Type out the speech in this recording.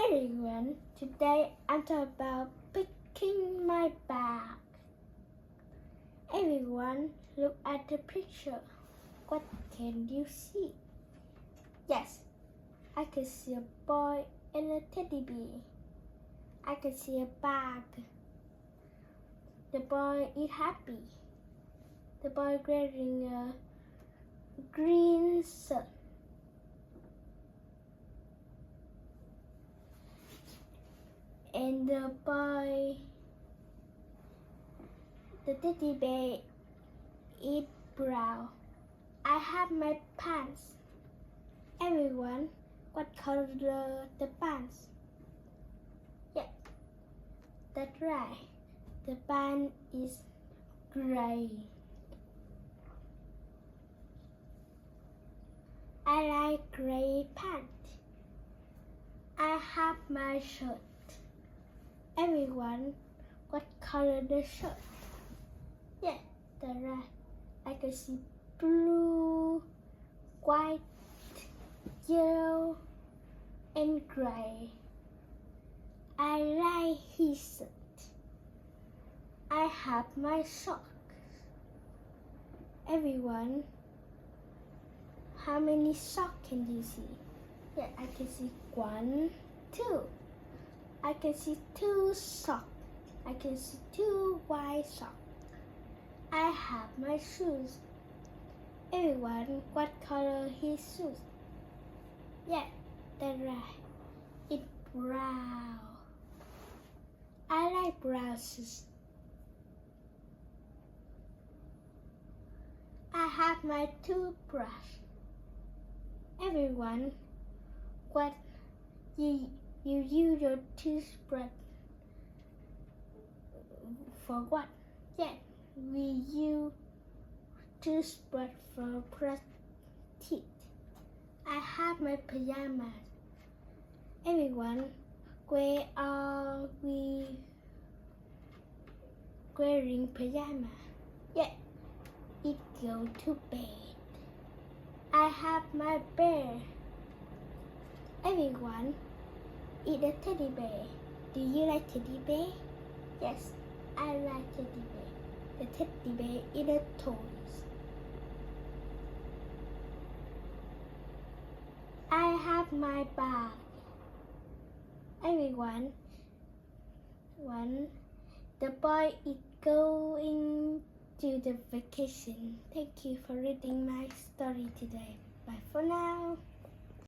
Everyone, today I'm talking about picking my bag. Everyone, look at the picture. What can you see? Yes, I can see a boy and a teddy bear. I can see a bag. The boy is happy. The boy wearing a green shirt. And the teddy bear is brown. I have my pants. Everyone, what color the pants? Yeah, that's right. The pants is gray. I like gray pants. I have my shirt. Everyone, what color the shirt? Yeah, that's right. I can see blue, white, yellow, and gray. I like his shirt. I have my socks. Everyone, how many socks can you see? Yeah, I can see 1, 2. I can see 2 socks. I can see 2 white socks. I have my shoes. Everyone, what color his shoes? Yeah, that's right. It's brown. I like brown shoes. I have my toothbrush. Everyone, what you use your toothbrush for what? Yeah, we use toothbrush for brush teeth. I have my pajamas. Everyone, where are we wearing pajamas? Yeah, it go to bed. I have my bear. Everyone, eat a teddy bear. Do you like teddy bear? Yes, I like teddy bear. The teddy bear is a toys. I have my bag. Everyone, the boy is going to the vacation. Thank you for reading my story today. Bye for now.